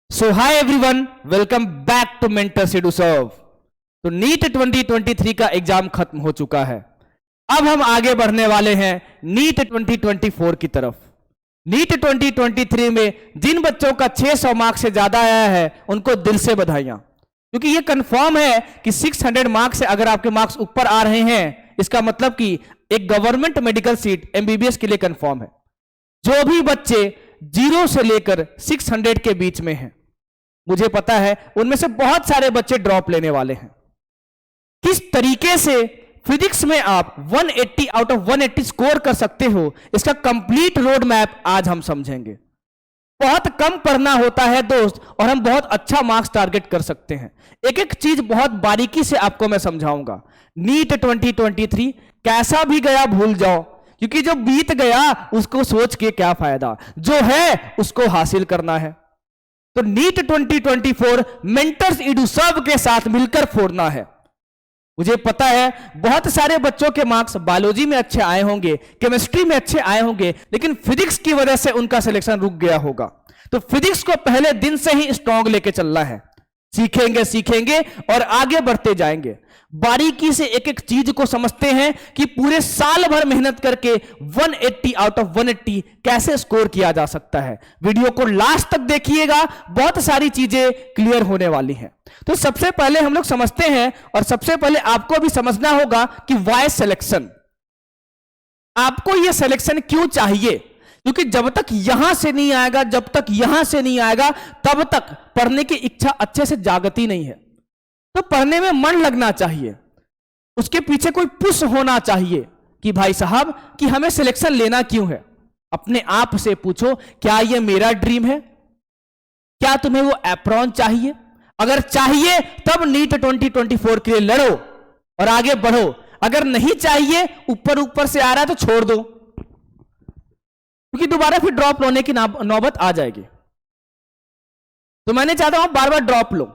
So hi everyone, welcome back to mentors to serve. तो NEET 2023 का exam खत्म हो चुका है। अब हम आगे बढ़ने वाले हैं नीट 2024 की तरफ। नीट 2023 में जिन बच्चों का 600 मार्क्स से ज्यादा आया है उनको दिल से बधाइयां, क्योंकि ये कंफर्म है कि 600 मार्क्स से अगर आपके मार्क्स ऊपर आ रहे हैं, इसका मतलब कि एक गवर्नमेंट मेडिकल सीट एमबीबीएस के लिए कंफर्म है। जो भी बच्चे 0 से लेकर 600 के बीच में हैं, मुझे पता है उनमें से बहुत सारे बच्चे ड्रॉप लेने वाले हैं। किस तरीके से फिजिक्स में आप 180 आउट ऑफ 180 स्कोर कर सकते हो, इसका कंप्लीट रोड मैप आज हम समझेंगे। बहुत कम पढ़ना होता है दोस्त, और हम बहुत अच्छा मार्क्स टारगेट कर सकते हैं। एक एक चीज बहुत बारीकी से आपको मैं समझाऊंगा। नीट 2023 कैसा भी गया भूल जाओ, क्योंकि जो बीत गया उसको सोच के क्या फायदा, जो है उसको हासिल करना है। तो नीट 2024 मेंटर्स एडू सर्व के साथ मिलकर फोड़ना है। मुझे पता है बहुत सारे बच्चों के मार्क्स बायोलॉजी में अच्छे आए होंगे, केमिस्ट्री में अच्छे आए होंगे, लेकिन फिजिक्स की वजह से उनका सिलेक्शन रुक गया होगा। तो फिजिक्स को पहले दिन से ही स्ट्रांग लेके चलना है। सीखेंगे और आगे बढ़ते जाएंगे। बारीकी से एक एक चीज को समझते हैं कि पूरे साल भर मेहनत करके 180 आउट ऑफ 180 कैसे स्कोर किया जा सकता है। वीडियो को लास्ट तक देखिएगा, बहुत सारी चीजें क्लियर होने वाली हैं। तो सबसे पहले हम लोग समझते हैं, और सबसे पहले आपको भी समझना होगा कि वाई सिलेक्शन। आपको यह सिलेक्शन क्यों चाहिए? क्योंकि जब तक यहां से नहीं आएगा, जब तक यहां से नहीं आएगा, तब तक पढ़ने की इच्छा अच्छे से जागती नहीं है। तो पढ़ने में मन लगना चाहिए, उसके पीछे कोई पुश होना चाहिए कि भाई साहब कि हमें सिलेक्शन लेना क्यों है। अपने आप से पूछो, क्या यह मेरा ड्रीम है? क्या तुम्हें वो एप्रॉन चाहिए? अगर चाहिए तब नीट 2024 के लिए लड़ो और आगे बढ़ो। अगर नहीं चाहिए, ऊपर ऊपर से आ रहा है तो छोड़ दो, क्योंकि दोबारा फिर ड्रॉप लेने की नौबत आ जाएगी। तो मैंने चाहता हूं बार बार ड्रॉप लो,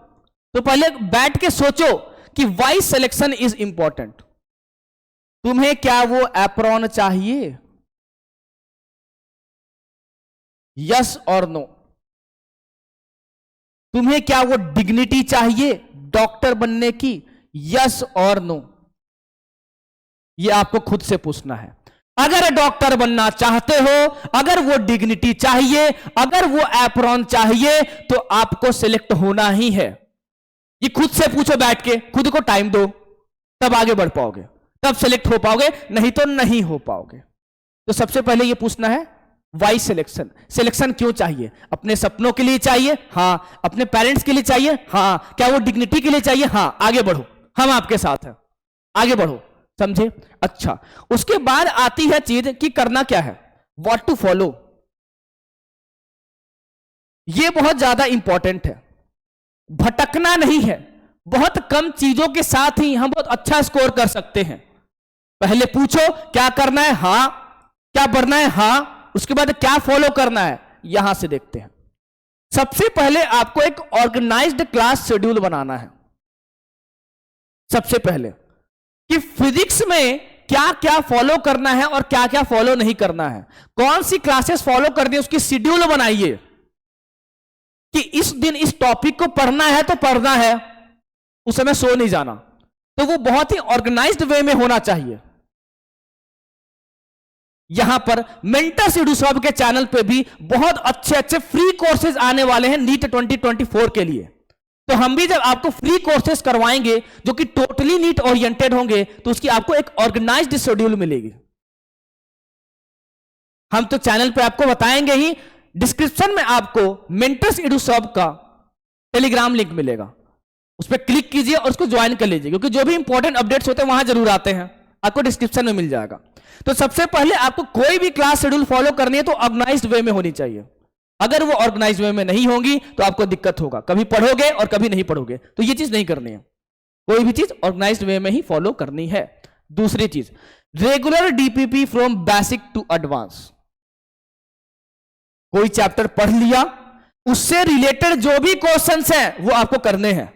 तो पहले बैठ के सोचो कि वाई सिलेक्शन इज इंपॉर्टेंट। तुम्हें क्या वो एप्रॉन चाहिए? यस और नो। तुम्हें क्या वो डिग्निटी चाहिए डॉक्टर बनने की? यस और नो। ये आपको खुद से पूछना है। अगर डॉक्टर बनना चाहते हो, अगर वो डिग्निटी चाहिए, अगर वो एप्रॉन चाहिए, तो आपको सिलेक्ट होना ही है। ये खुद से पूछो बैठ के, खुद को टाइम दो, तब आगे बढ़ पाओगे, तब सिलेक्ट हो पाओगे, नहीं तो नहीं हो पाओगे। तो सबसे पहले ये पूछना है वाई सिलेक्शन। सिलेक्शन क्यों चाहिए? अपने सपनों के लिए चाहिए? हाँ। अपने पेरेंट्स के लिए चाहिए? हाँ। क्या वो डिग्निटी के लिए चाहिए? हाँ। आगे बढ़ो, हम आपके साथ हैं, आगे बढ़ो। समझे? अच्छा, उसके बाद आती है चीज कि करना क्या है, व्हाट टू फॉलो। ये बहुत ज्यादा इंपॉर्टेंट है। भटकना नहीं है। बहुत कम चीजों के साथ ही हम बहुत अच्छा स्कोर कर सकते हैं। पहले पूछो क्या करना है, हां। क्या बढ़ना है, हां। उसके बाद क्या फॉलो करना है, यहां से देखते हैं। सबसे पहले आपको एक ऑर्गेनाइज्ड क्लास शेड्यूल बनाना है। सबसे पहले कि फिजिक्स में क्या क्या फॉलो करना है और क्या क्या फॉलो नहीं करना है, कौन सी क्लासेस फॉलो करनी है, उसकी शेड्यूल बनाइए कि इस दिन इस टॉपिक को पढ़ना है तो पढ़ना है, उस समय सो नहीं जाना। तो वो बहुत ही ऑर्गेनाइज्ड वे में होना चाहिए। यहां पर मेंटर्स एडू सर्व के चैनल पे भी बहुत अच्छे अच्छे फ्री कोर्सेज आने वाले हैं नीट 2024 के लिए। तो हम भी जब आपको फ्री कोर्सेज करवाएंगे जो कि टोटली नीट ओरिएंटेड होंगे, तो उसकी आपको एक ऑर्गेनाइज्ड शेड्यूल मिलेगी। हम तो चैनल पे आपको बताएंगे ही, डिस्क्रिप्शन में आपको मेंटर्स एडू सर्व का टेलीग्राम लिंक मिलेगा, उस पर क्लिक कीजिए और उसको ज्वाइन कर लीजिए, क्योंकि जो भी इंपॉर्टेंट अपडेट्स होते हैं वहां जरूर आते हैं, आपको डिस्क्रिप्शन में मिल जाएगा। तो सबसे पहले आपको कोई भी क्लास शेड्यूल फॉलो करनी है तो ऑर्गेनाइज्ड वे में होनी चाहिए। अगर वो ऑर्गेनाइज्ड वे में नहीं होगी तो आपको दिक्कत होगा, कभी पढ़ोगे और कभी नहीं पढ़ोगे। तो ये चीज नहीं करनी है, कोई भी चीज ऑर्गेनाइज्ड वे में ही फॉलो करनी है। दूसरी चीज, regular DPP from basic to advance. कोई चैप्टर पढ़ लिया, उससे रिलेटेड जो भी क्वेश्चंस हैं वो आपको करने हैं,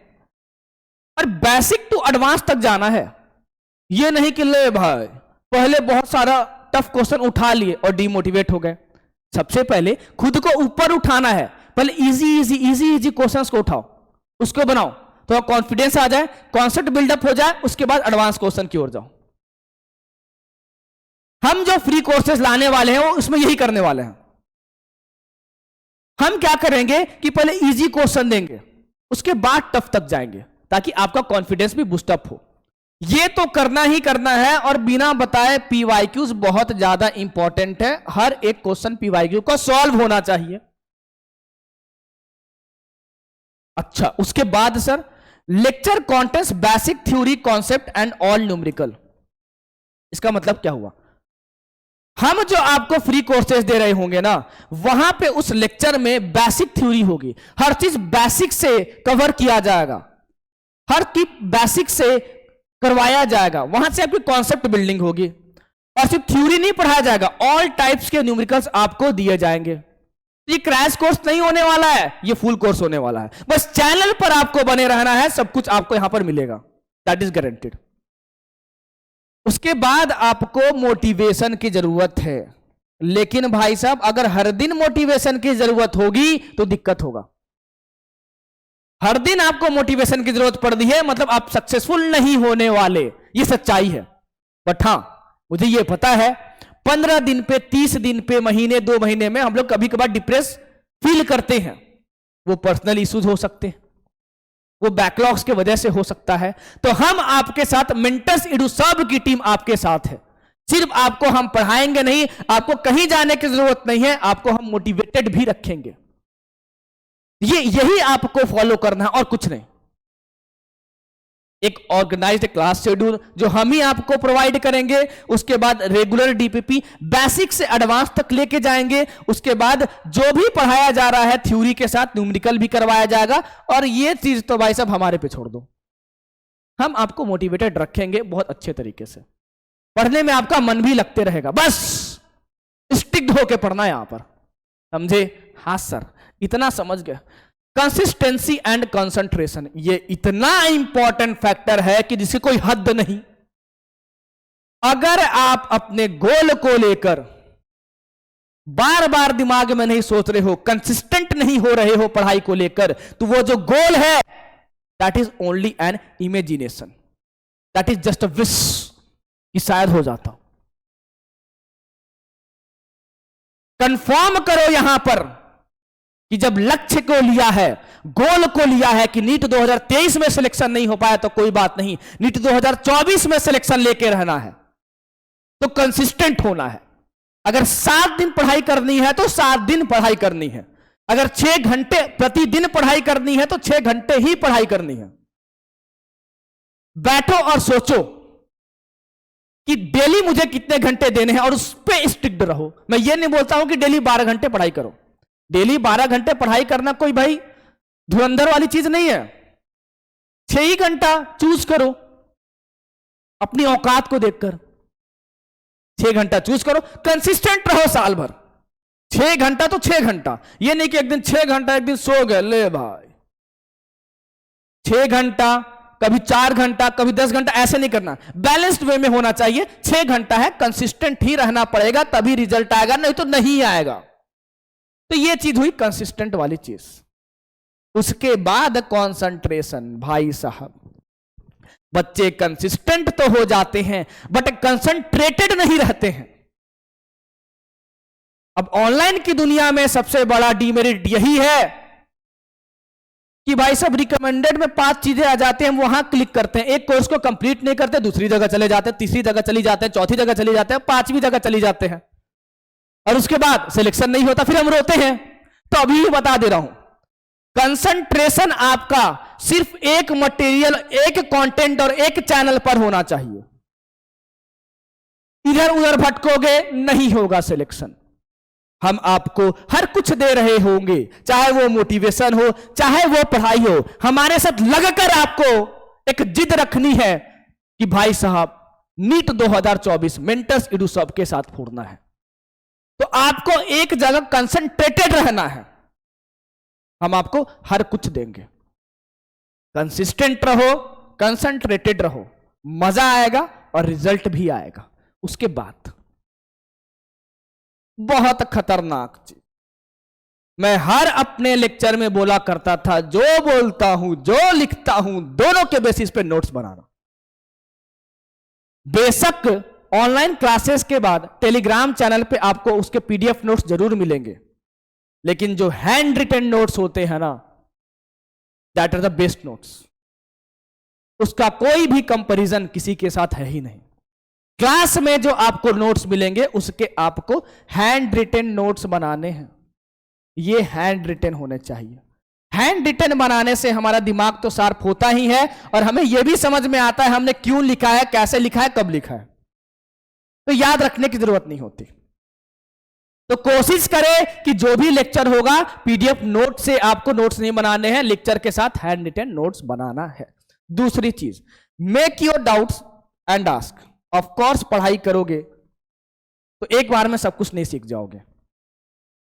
और बेसिक टू एडवांस तक जाना है। ये नहीं कि ले भाई पहले बहुत सारा टफ क्वेश्चन उठा लिए और डिमोटिवेट हो गए। सबसे पहले खुद को ऊपर उठाना है, पहले easy easy easy easy questions को उठाओ, उसको बनाओ, तो कॉन्फिडेंस आ जाए, कॉन्सेप्ट बिल्डअप हो जाए, उसके बाद एडवांस क्वेश्चन की ओर जाओ। हम जो फ्री कोर्सेज लाने वाले हैं वो उसमें यही करने वाले हैं। हम क्या करेंगे कि पहले इजी क्वेश्चन देंगे, उसके बाद टफ तक जाएंगे, ताकि आपका कॉन्फिडेंस भी बूस्टअप हो। ये तो करना ही करना है, और बिना बताए पीवाईक्यूज बहुत ज्यादा इंपॉर्टेंट है। हर एक क्वेश्चन पीवाईक्यू का सॉल्व होना चाहिए। अच्छा, उसके बाद sir lecture contents basic theory concept and all numerical. इसका मतलब क्या हुआ? हम जो आपको फ्री कोर्सेज दे रहे होंगे ना, वहां पे उस लेक्चर में बेसिक थ्योरी होगी, हर चीज बेसिक से कवर किया जाएगा, हर चीज बेसिक से करवाया जाएगा। वहां से आपकी कॉन्सेप्ट बिल्डिंग होगी, और सिर्फ थ्योरी नहीं पढ़ाया जाएगा, ऑल टाइप्स के न्यूमेरिकल्स आपको दिए जाएंगे। ये क्रैश कोर्स नहीं होने वाला है, ये फुल कोर्स होने वाला है। बस चैनल पर आपको बने रहना है, सब कुछ आपको यहां पर मिलेगा, दैट इज गारंटेड। उसके बाद आपको मोटिवेशन की जरूरत है, लेकिन भाई साहब अगर हर दिन मोटिवेशन की जरूरत होगी तो दिक्कत होगा। हर दिन आपको मोटिवेशन की जरूरत पड़ रही है मतलब आप सक्सेसफुल नहीं होने वाले, ये सच्चाई है। बट हां, मुझे ये पता है 15 दिन पे, 30 दिन पे, महीने 2 महीने में हम लोग कभी कभार डिप्रेस फील करते हैं। वो पर्सनल इश्यूज हो सकते हैं, वो बैकलॉग्स के वजह से हो सकता है। तो हम आपके साथ, मेंटर्स एडुसर्व की टीम आपके साथ है। सिर्फ आपको हम पढ़ाएंगे नहीं, आपको कहीं जाने की जरूरत नहीं है, आपको हम मोटिवेटेड भी रखेंगे। यही आपको फॉलो करना है और कुछ नहीं। एक ऑर्गेनाइज्ड क्लास शेड्यूल जो हम ही आपको प्रोवाइड करेंगे, उसके बाद रेगुलर डीपीपी बेसिक से एडवांस तक लेके जाएंगे। उसके बाद जो भी पढ़ाया जा रहा है थ्योरी के साथ न्यूमेरिकल भी करवाया जाएगा। और ये चीज तो भाई साहब हमारे पे छोड़ दो, हम आपको मोटिवेटेड रखेंगे बहुत अच्छे तरीके से। पढ़ने में आपका मन भी लगते रहेगा, बस स्टिक्ड होके पढ़ना है यहां पर, समझे? हाँ सर, इतना समझ गए। कंसिस्टेंसी एंड कंसंट्रेशन, ये इतना इंपॉर्टेंट फैक्टर है कि जिसकी कोई हद नहीं। अगर आप अपने गोल को लेकर बार बार दिमाग में नहीं सोच रहे हो, कंसिस्टेंट नहीं हो रहे हो पढ़ाई को लेकर, तो वो जो गोल है that is only an imagination, that is just a wish कि शायद हो जाता। कंफर्म करो यहां पर कि जब लक्ष्य को लिया है, गोल को लिया है कि नीट 2023 में सिलेक्शन नहीं हो पाया तो कोई बात नहीं, नीट 2024 में सिलेक्शन लेके रहना है, तो कंसिस्टेंट होना है। अगर 7 दिन पढ़ाई करनी है तो 7 दिन पढ़ाई करनी है। अगर 6 घंटे प्रतिदिन पढ़ाई करनी है तो 6 घंटे ही पढ़ाई करनी है। बैठो और सोचो कि डेली मुझे कितने घंटे देने हैं और उस पर स्टिक्ड रहो। मैं ये नहीं बोलता हूं कि डेली 12 घंटे पढ़ाई करो। डेली 12 घंटे पढ़ाई करना कोई भाई धुरंधर वाली चीज नहीं है। 6 ही घंटा चूज करो अपनी औकात को देखकर, 6 घंटा चूज करो, कंसिस्टेंट रहो साल भर। 6 घंटा तो 6 घंटा, ये नहीं कि एक दिन 6 घंटा एक दिन सो गए, ले भाई 6 घंटा, कभी 4 घंटा, कभी 10 घंटा, ऐसे नहीं करना। बैलेंस्ड वे में होना चाहिए। 6 घंटा है, कंसिस्टेंट ही रहना पड़ेगा, तभी रिजल्ट आएगा, नहीं तो नहीं आएगा। तो ये चीज हुई कंसिस्टेंट वाली चीज। उसके बाद कंसंट्रेशन। भाई साहब बच्चे कंसिस्टेंट तो हो जाते हैं बट कंसंट्रेटेड नहीं रहते हैं। अब ऑनलाइन की दुनिया में सबसे बड़ा डीमेरिट यही है कि भाई साहब रिकमेंडेड में 5 चीजें आ जाते हैं, हम वहां क्लिक करते हैं, एक कोर्स को कंप्लीट नहीं करते, दूसरी जगह चले जाते हैं, तीसरी जगह चली जाते हैं, चौथी जगह चली जाते हैं, 5वीं जगह चली जाते हैं, और उसके बाद सिलेक्शन नहीं होता, फिर हम रोते हैं। तो अभी भी बता दे रहा हूं, कंसंट्रेशन आपका सिर्फ एक मटेरियल, एक कंटेंट और एक चैनल पर होना चाहिए। इधर उधर भटकोगे नहीं होगा सिलेक्शन। हम आपको हर कुछ दे रहे होंगे, चाहे वो मोटिवेशन हो, चाहे वो पढ़ाई हो। हमारे साथ लगकर आपको एक जिद रखनी है कि भाई साहब नीट 2024 मेंटर्स एडुसर्व के साथ फोड़ना है। तो आपको एक जगह कंसंट्रेटेड रहना है। हम आपको हर कुछ देंगे। कंसिस्टेंट रहो, कंसंट्रेटेड रहो, मजा आएगा और रिजल्ट भी आएगा। उसके बाद बहुत खतरनाक चीज, मैं हर अपने लेक्चर में बोला करता था, जो बोलता हूं जो लिखता हूं दोनों के बेसिस पे नोट्स बनाना। बेशक ऑनलाइन क्लासेस के बाद टेलीग्राम चैनल पे आपको उसके पीडीएफ नोट्स जरूर मिलेंगे, लेकिन जो हैंड रिटन नोट्स होते हैं ना, that are the best notes. उसका कोई भी कंपैरिजन किसी के साथ है ही नहीं। क्लास में जो आपको नोट्स मिलेंगे उसके आपको हैंड रिटन नोट्स बनाने हैं। ये हैंड रिटन होने चाहिए। हैंड रिटन बनाने से हमारा दिमाग तो शार्प होता ही है और हमें यह भी समझ में आता है हमने क्यों लिखा है, कैसे लिखा है, कब लिखा है। तो याद रखने की जरूरत नहीं होती। तो कोशिश करें कि जो भी लेक्चर होगा पीडीएफ नोट से आपको नोट्स नहीं बनाने हैं, लेक्चर के साथ हैंड रिटन नोट्स बनाना है। दूसरी चीज, make your doubts and ask. Of course पढ़ाई करोगे तो एक बार में सब कुछ नहीं सीख जाओगे।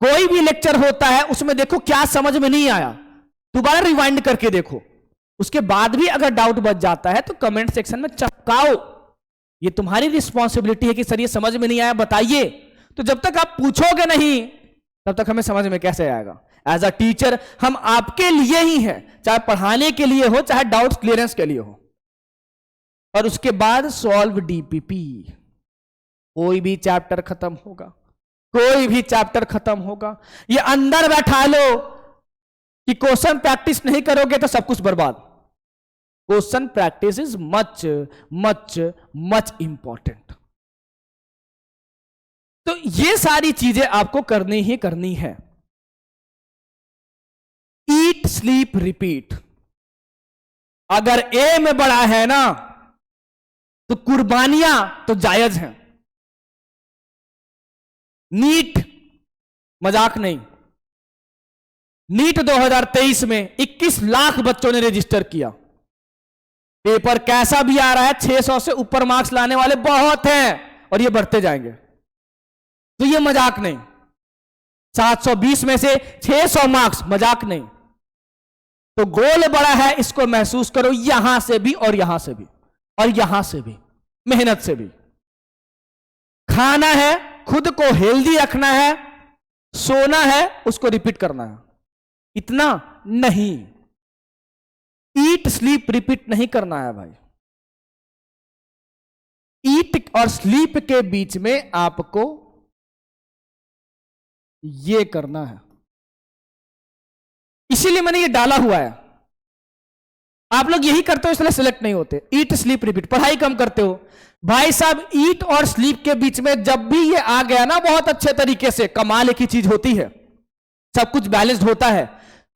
कोई भी लेक्चर होता है उसमें देखो क्या समझ में नहीं आया, दोबारा रिवाइंड करके देखो। उसके बाद भी अगर डाउट बच जाता है तो कमेंट सेक्शन में चपकाओ। ये तुम्हारी रिस्पॉन्सिबिलिटी है कि सर ये समझ में नहीं आया बताइए। तो जब तक आप पूछोगे नहीं तब तक हमें समझ में कैसे आएगा। एज अ टीचर हम आपके लिए ही हैं, चाहे पढ़ाने के लिए हो चाहे डाउट्स क्लियरेंस के लिए हो। और उसके बाद सॉल्व डीपीपी। कोई भी चैप्टर खत्म होगा, कोई भी चैप्टर खत्म होगा, ये अंदर बैठा लो कि क्वेश्चन प्रैक्टिस नहीं करोगे तो सब कुछ बर्बाद। Question practice is much much much important. तो ये सारी चीजें आपको करनी ही करनी है। Eat sleep repeat. अगर ए में बड़ा है ना तो कुर्बानियां तो जायज हैं। नीट मजाक नहीं। नीट 2023 में 21 लाख बच्चों ने रजिस्टर किया। पेपर कैसा भी आ रहा है, 600 से ऊपर मार्क्स लाने वाले बहुत हैं और ये बढ़ते जाएंगे। तो ये मजाक नहीं। 720 में से 600 मार्क्स मजाक नहीं। तो गोल बड़ा है, इसको महसूस करो यहां से भी और यहां से भी और यहां से भी, मेहनत से भी। खाना है, खुद को हेल्दी रखना है, सोना है, उसको रिपीट करना है। इतना नहीं। ईट स्लीप रिपीट नहीं करना है भाई। ईट और स्लीप के बीच में आपको ये करना है। इसीलिए मैंने ये डाला हुआ है। आप लोग यही करते हो इसलिए सिलेक्ट नहीं होते। ईट स्लीप रिपीट, पढ़ाई कम करते हो भाई साहब। ईट और स्लीप के बीच में जब भी ये आ गया ना बहुत अच्छे तरीके से, कमाल एक ही चीज होती है, सब कुछ बैलेंस्ड होता है।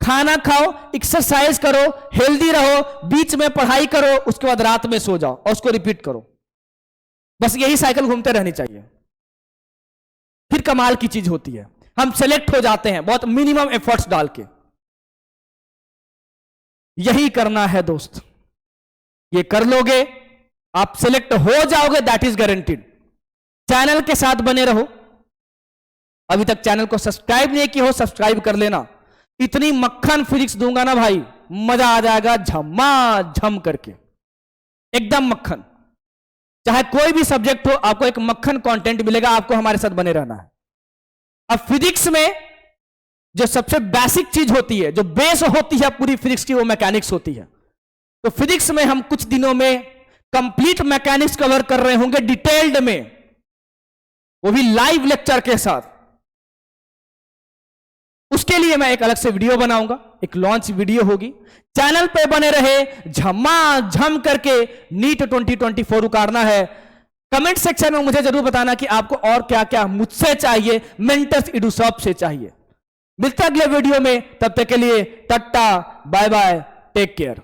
खाना खाओ, एक्सरसाइज करो, हेल्दी रहो, बीच में पढ़ाई करो, उसके बाद रात में सो जाओ और उसको रिपीट करो। बस यही साइकिल घूमते रहनी चाहिए, फिर कमाल की चीज होती है। हम सेलेक्ट हो जाते हैं बहुत मिनिमम एफर्ट्स डाल के। यही करना है दोस्त। ये कर लोगे आप सेलेक्ट हो जाओगे, दैट इज गारंटीड। चैनल के साथ बने रहो। अभी तक चैनल को सब्सक्राइब नहीं किया हो, सब्सक्राइब कर लेना। इतनी मक्खन फिजिक्स दूंगा ना भाई, मजा आ जाएगा झमाझम करके, एकदम मक्खन। चाहे कोई भी सब्जेक्ट हो, आपको एक मक्खन कंटेंट मिलेगा। आपको हमारे साथ बने रहना है। अब फिजिक्स में जो सबसे बेसिक चीज होती है, जो बेस होती है पूरी फिजिक्स की, वो मैकेनिक्स होती है। तो फिजिक्स में हम कुछ दिनों में कंप्लीट मैकेनिक्स कवर कर रहे होंगे डिटेल्ड में, वो भी लाइव लेक्चर के साथ। उसके लिए मैं एक अलग से वीडियो बनाऊंगा, एक लॉन्च वीडियो होगी। चैनल पे बने रहे, झमाझम करके नीट 2024 उतारना है। कमेंट सेक्शन में मुझे जरूर बताना कि आपको और क्या क्या मुझसे चाहिए, मेंटर्स एडुसॉफ्ट से चाहिए। मिलते हैं अगले वीडियो में, तब तक के लिए tata bye bye, take care.